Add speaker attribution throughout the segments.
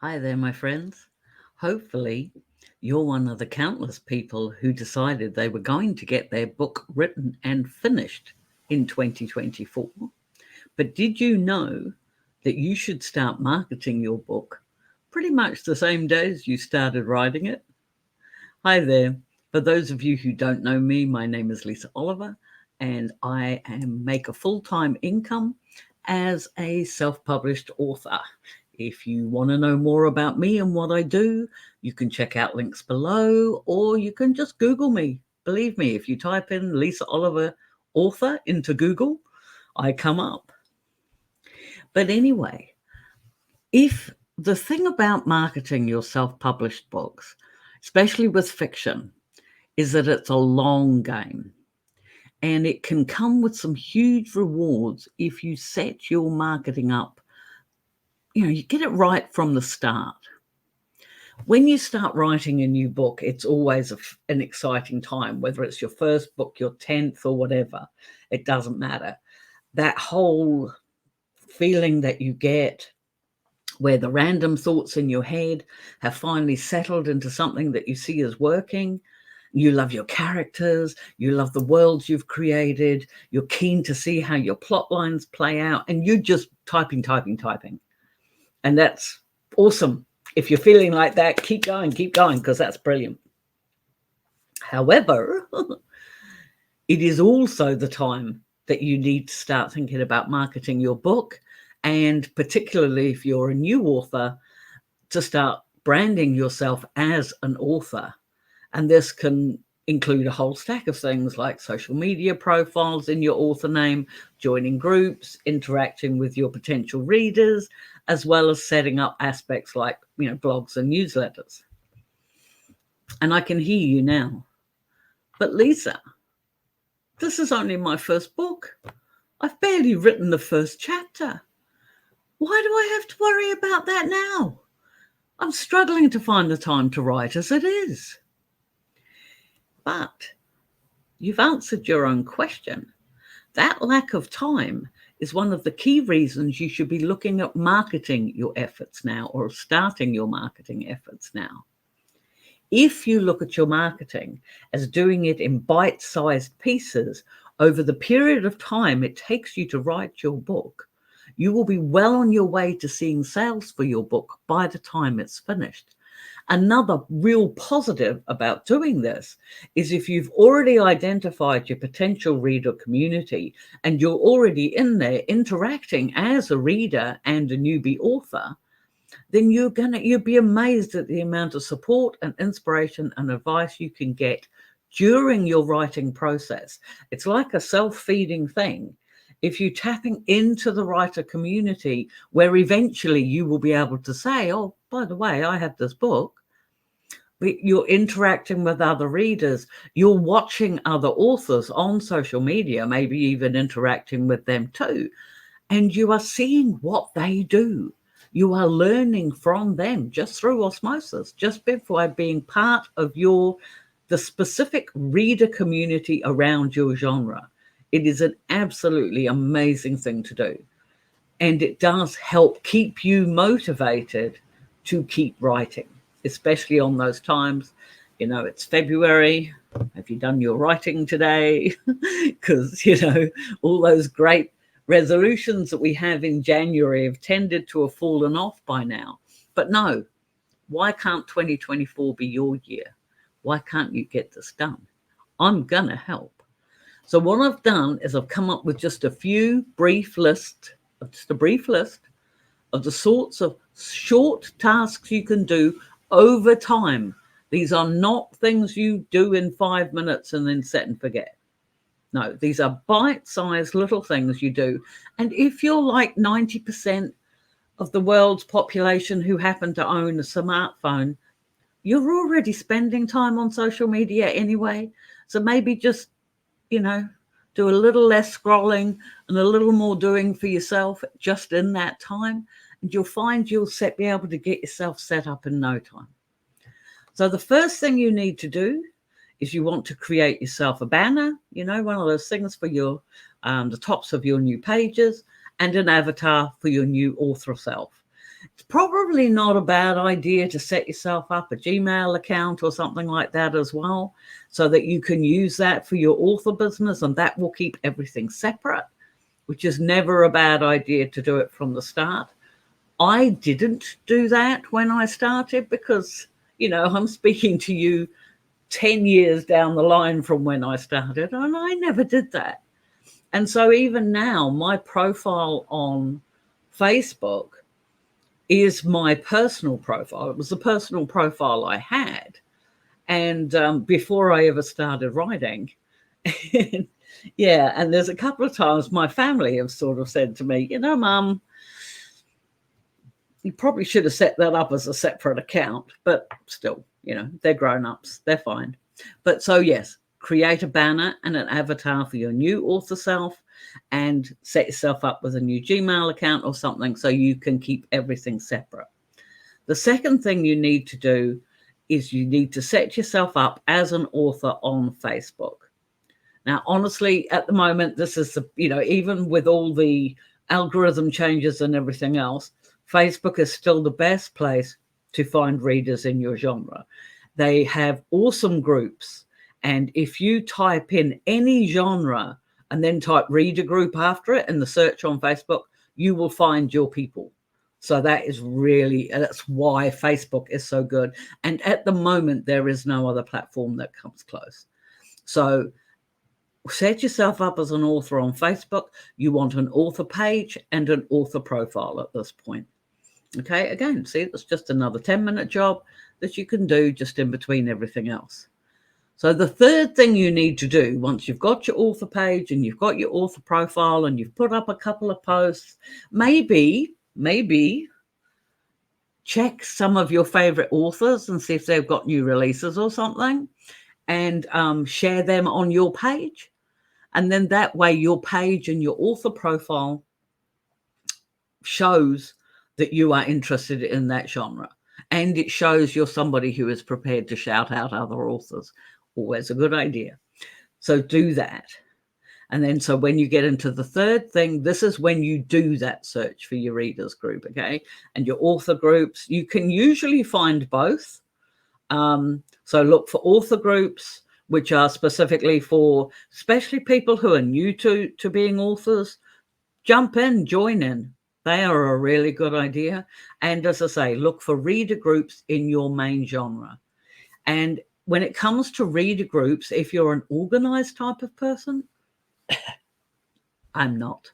Speaker 1: Hi there, my friends. Hopefully, you're one of the countless people who decided they were going to get their book written and finished in 2024. But did you know that you should start marketing your book pretty much the same day as you started writing it? Hi there. For those of you who don't know me, my name is Lisa Oliver, and make a full-time income as a self-published author. If you want to know more about me and what I do, you can check out links below, or you can just Google me. Believe me, if you type in Lisa Oliver author into Google, I come up. But anyway, if the thing about marketing your self-published books, especially with fiction, is that it's a long game, and it can come with some huge rewards if you set your marketing up. You get it right from the start. When you start writing a new book, it's always an exciting time, whether it's your first book, your 10th, or whatever. It doesn't matter. That whole feeling that you get where the random thoughts in your head have finally settled into something that you see as working. You love your characters, you love the worlds you've created, you're keen to see how your plot lines play out, and you're just typing, typing, typing. And that's awesome. If you're feeling like that, keep going, because that's brilliant. However, it is also the time that you need to start thinking about marketing your book, and particularly if you're a new author, to start branding yourself as an author. And this can include a whole stack of things like social media profiles in your author name, joining groups, interacting with your potential readers, as well as setting up aspects like, blogs and newsletters. And I can hear you now. But Lisa, this is only my first book. I've barely written the first chapter. Why do I have to worry about that now? I'm struggling to find the time to write as it is. But you've answered your own question. That lack of time is one of the key reasons you should be looking at marketing your efforts now, or starting your marketing efforts now. If you look at your marketing as doing it in bite-sized pieces over the period of time it takes you to write your book, you will be well on your way to seeing sales for your book by the time it's finished. Another real positive about doing this is if you've already identified your potential reader community and you're already in there interacting as a reader and a newbie author, then you'll be amazed at the amount of support and inspiration and advice you can get during your writing process. It's like a self-feeding thing. If you're tapping into the writer community, where eventually you will be able to say, oh, by the way, I have this book. You're interacting with other readers, you're watching other authors on social media, maybe even interacting with them too, and you are seeing what they do. You are learning from them just through osmosis, just by being part of the specific reader community around your genre. It is an absolutely amazing thing to do. And it does help keep you motivated to keep writing, especially on those times. It's February. Have you done your writing today? Because, all those great resolutions that we have in January have tended to have fallen off by now. But no, why can't 2024 be your year? Why can't you get this done? I'm going to help. So what I've done is I've come up with just a brief list of the sorts of short tasks you can do over time. These are not things you do in 5 minutes and then set and forget. No, these are bite-sized little things you do. And if you're like 90% of the world's population who happen to own a smartphone, you're already spending time on social media anyway. So maybe just, you know, do a little less scrolling and a little more doing for yourself just in that time. And you'll find be able to get yourself set up in no time. So the first thing you need to do is you want to create yourself a banner, one of those things for the tops of your new pages, and an avatar for your new author self. It's probably not a bad idea to set yourself up a Gmail account or something like that as well, so that you can use that for your author business, and that will keep everything separate, which is never a bad idea to do it from the start. I didn't do that when I started because, I'm speaking to you 10 years down the line from when I started, and I never did that. And so even now, my profile on Facebook is my personal profile. It was the personal profile I had. And before I ever started writing. Yeah, and there's a couple of times my family have sort of said to me, Mum, you probably should have set that up as a separate account, but still, they're grown-ups, they're fine. But so yes, create a banner and an avatar for your new author self, and set yourself up with a new Gmail account or something so you can keep everything separate. The second thing you need to do is you need to set yourself up as an author on Facebook. Now, honestly, at the moment, this is even with all the algorithm changes and everything else, Facebook is still the best place to find readers in your genre. They have awesome groups. And if you type in any genre and then type reader group after it in the search on Facebook, you will find your people. So that's why Facebook is so good. And at the moment, there is no other platform that comes close. So set yourself up as an author on Facebook. You want an author page and an author profile at this point. Okay, again, see, it's just another 10-minute job that you can do just in between everything else. So the third thing you need to do, once you've got your author page and you've got your author profile and you've put up a couple of posts, maybe check some of your favorite authors and see if they've got new releases or something, and share them on your page. And then that way your page and your author profile shows that you are interested in that genre. And it shows you're somebody who is prepared to shout out other authors. Always a good idea. So do that. And then so when you get into the third thing, this is when you do that search for your readers group, okay? And your author groups, you can usually find both. So look for author groups, which are specifically for especially people who are new to being authors. Jump in, join in. They are a really good idea. And as I say, look for reader groups in your main genre. And when it comes to reader groups, if you're an organized type of person, I'm not.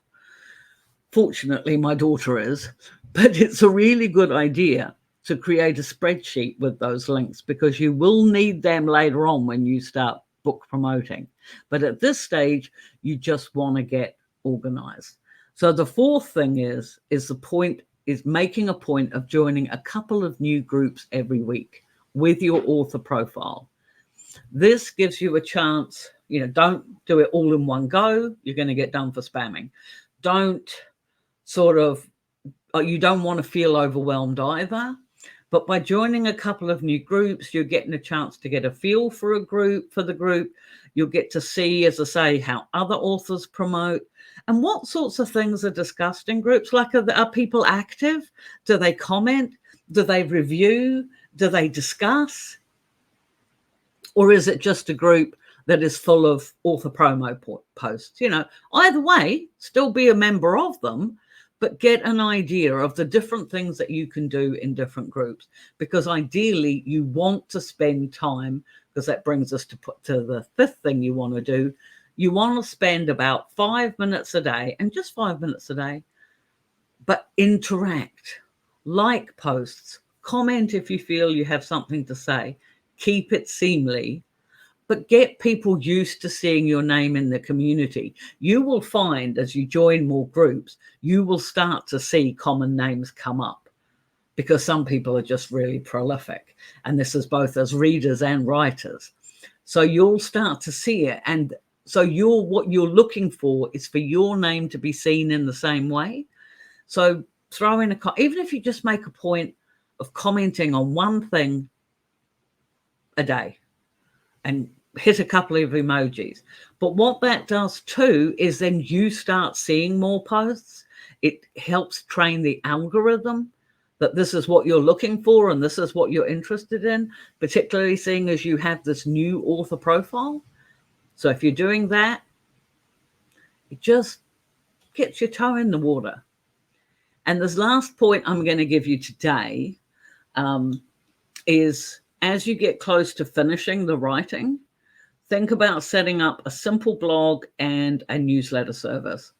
Speaker 1: Fortunately, my daughter is, but it's a really good idea to create a spreadsheet with those links, because you will need them later on when you start book promoting. But at this stage, you just want to get organized. So the fourth thing is making a point of joining a couple of new groups every week with your author profile. This gives you a chance, don't do it all in one go. You're going to get done for spamming. You don't want to feel overwhelmed either. But by joining a couple of new groups, you're getting a chance to get a feel for the group. You'll get to see, as I say, how other authors promote and what sorts of things are discussed in groups. Like, are people active? Do they comment? Do they review? Do they discuss? Or is it just a group that is full of author promo posts? Either way, still be a member of them, but get an idea of the different things that you can do in different groups. Because ideally, you want to spend time, because that brings us to the fifth thing you want to do. You want to spend about 5 minutes a day, and just 5 minutes a day, but interact, like posts, comment if you feel you have something to say, keep it seemly, but get people used to seeing your name in the community. You will find as you join more groups, you will start to see common names come up, because some people are just really prolific. And this is both as readers and writers. So you'll start to see it. And so what you're looking for is for your name to be seen in the same way. So throw in even if you just make a point of commenting on one thing a day and hit a couple of emojis. But what that does too is then you start seeing more posts. It helps train the algorithm that this is what you're looking for and this is what you're interested in, particularly seeing as you have this new author profile. So if you're doing that, it just gets your toe in the water. And this last point I'm going to give you today is, as you get close to finishing the writing, think about setting up a simple blog and a newsletter service,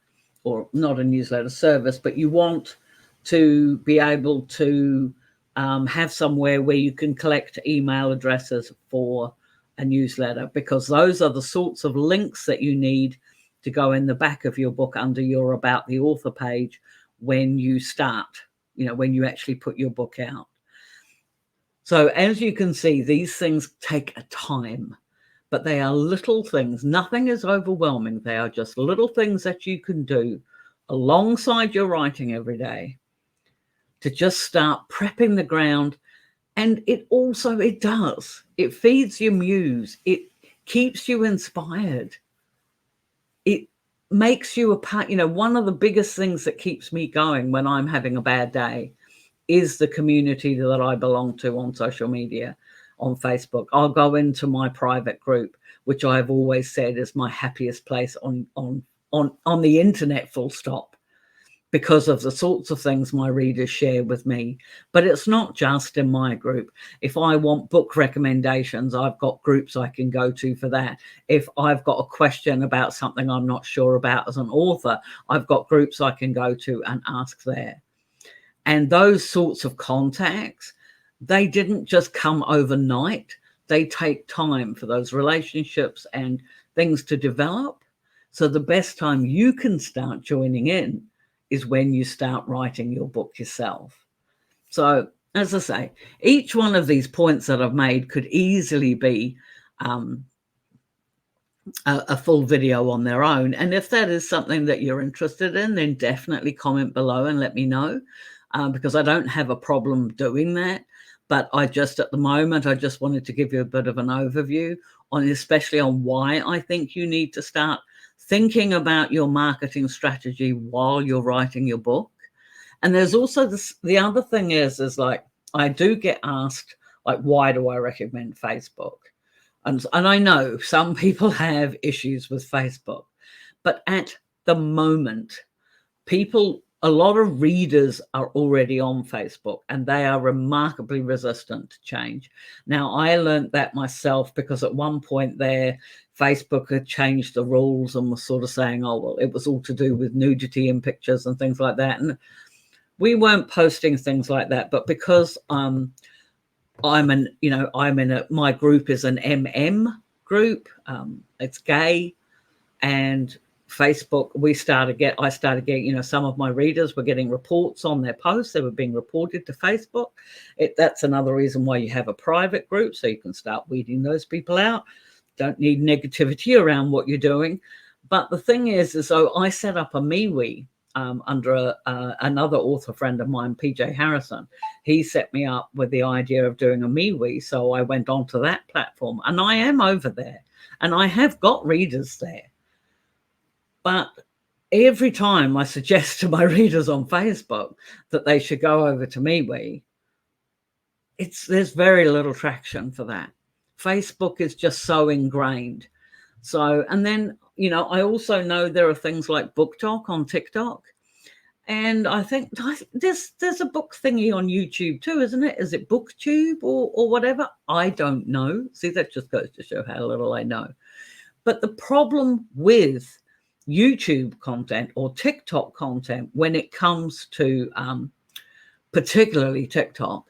Speaker 1: or not a newsletter service, but you want to be able to have somewhere where you can collect email addresses for a newsletter, because those are the sorts of links that you need to go in the back of your book under your About the Author page when you start, when you actually put your book out. So as you can see, these things take a time, but they are little things. Nothing is overwhelming. They are just little things that you can do alongside your writing every day to just start prepping the ground. And it feeds your muse. It keeps you inspired. It makes you a part. One of the biggest things that keeps me going when I'm having a bad day is the community that I belong to on social media, on Facebook. I'll go into my private group, which I've always said is my happiest place on the internet, full stop, because of the sorts of things my readers share with me. But it's not just in my group. If I want book recommendations, I've got groups I can go to for that. If I've got a question about something I'm not sure about as an author, I've got groups I can go to and ask there. And those sorts of contacts, they didn't just come overnight. They take time for those relationships and things to develop. So the best time you can start joining in is when you start writing your book yourself. So as I say, each one of these points that I've made could easily be a full video on their own. And if that is something that you're interested in, then definitely comment below and let me know, because I don't have a problem doing that. But at the moment, I just wanted to give you a bit of an overview especially on why I think you need to start thinking about your marketing strategy while you're writing your book. And there's also the other thing is like, I do get asked, like, why do I recommend Facebook? And I know some people have issues with Facebook, but at the moment, a lot of readers are already on Facebook and they are remarkably resistant to change. Now, I learned that myself because at one point there, Facebook had changed the rules and was sort of saying, oh, well, it was all to do with nudity in pictures and things like that. And we weren't posting things like that, but because my group is an MM group, it's gay, and Facebook, I started getting, some of my readers were getting reports on their posts. They were being reported to Facebook. That's another reason why you have a private group, so you can start weeding those people out. Don't need negativity around what you're doing. But the thing is so I set up a MeWe under another author friend of mine, PJ Harrison. He set me up with the idea of doing a MeWe. So I went onto that platform and I am over there and I have got readers there. But every time I suggest to my readers on Facebook that they should go over to MeWe, there's very little traction for that. Facebook is just so ingrained. So, and then, I also know there are things like BookTok on TikTok. And I think there's a book thingy on YouTube too, isn't it? Is it BookTube or whatever? I don't know. See, that just goes to show how little I know. But the problem with YouTube content or TikTok content when it comes to particularly TikTok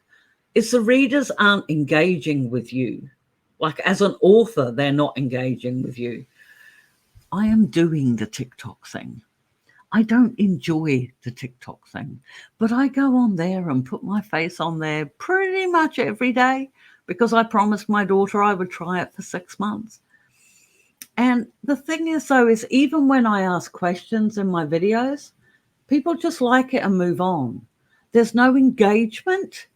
Speaker 1: is the readers aren't engaging with you. Like as an author, they're not engaging with you. I am doing the TikTok thing. I don't enjoy the TikTok thing, but I go on there and put my face on there pretty much every day because I promised my daughter I would try it for 6 months. And the thing is, though, is even when I ask questions in my videos, people just like it and move on. There's no engagement.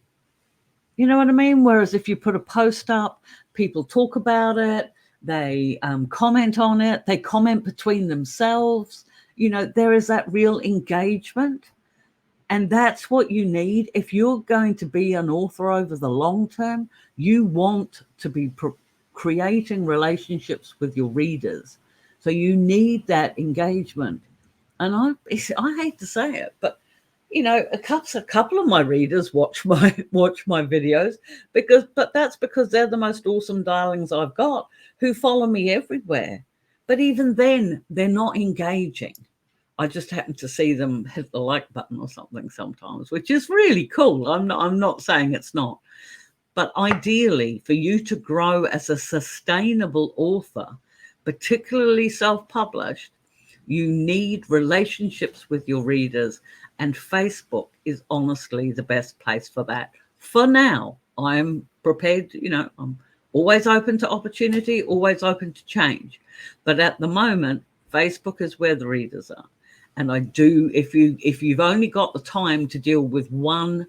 Speaker 1: You know what I mean? Whereas if you put a post up, people talk about it, they comment on it, they comment between themselves. There is that real engagement. And that's what you need. If you're going to be an author over the long term, you want to be creating relationships with your readers. So you need that engagement. And I hate to say it, but a couple of my readers watch my videos but that's because they're the most awesome darlings I've got, who follow me everywhere. But even then, they're not engaging. I just happen to see them hit the like button or something sometimes, which is really cool. I'm not saying it's not. But ideally, for you to grow as a sustainable author, particularly self-published, you need relationships with your readers, and Facebook is honestly the best place for that. For now, I'm prepared, I'm always open to opportunity, always open to change. But at the moment, Facebook is where the readers are. And if you've only got the time to deal with one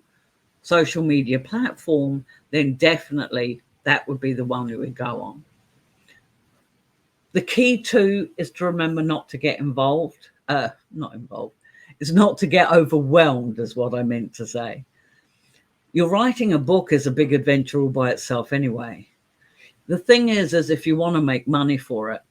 Speaker 1: social media platform, then definitely that would be the one you would go on. The key too is to remember not to get involved. Is not to get overwhelmed, is what I meant to say. You're writing a book is a big adventure all by itself anyway. The thing is if you want to make money for it,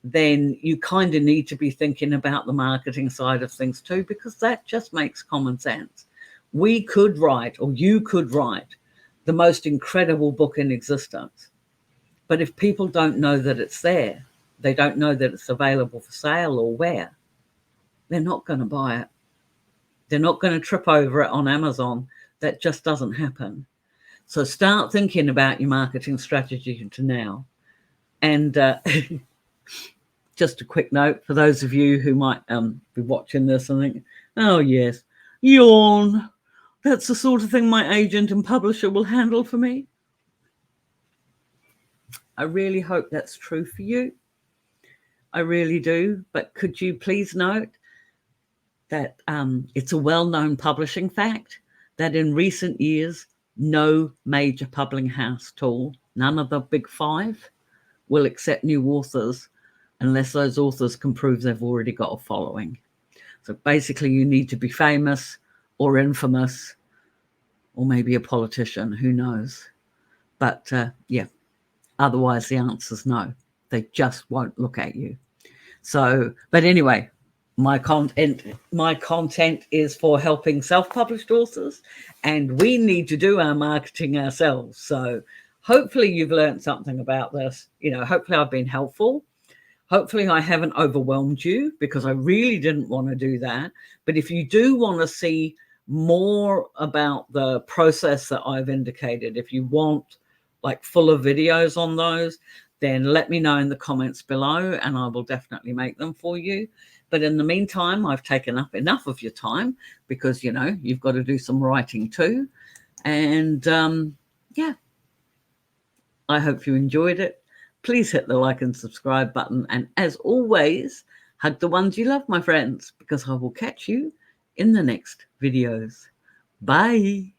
Speaker 1: then you kind of need to be thinking about the marketing side of things too, because that just makes common sense. We could write, or you could write, the most incredible book in existence. But if people don't know that it's there, they don't know that it's available for sale or where, they're not going to buy it. They're not going to trip over it on Amazon. That just doesn't happen. So start thinking about your marketing strategy to now. And just a quick note for those of you who might be watching this and think, oh yes, yawn. That's the sort of thing my agent and publisher will handle for me. I really hope that's true for you. I really do. But could you please note that it's a well-known publishing fact that in recent years, no major publishing house at all, none of the big five, will accept new authors unless those authors can prove they've already got a following. So basically, you need to be famous or infamous, or maybe a politician, who knows. But yeah, otherwise the answer's no. They just won't look at you. So, but anyway, my content is for helping self-published authors, and we need to do our marketing ourselves. So hopefully you've learned something about this. Hopefully I've been helpful. Hopefully I haven't overwhelmed you, because I really didn't want to do that. But if you do want to see more about the process that I've indicated, if you want like fuller videos on those, then let me know in the comments below and I will definitely make them for you. But in the meantime, I've taken up enough of your time, because, you've got to do some writing too. And yeah, I hope you enjoyed it. Please hit the like and subscribe button. And as always, hug the ones you love, my friends, because I will catch you in the next videos. Bye.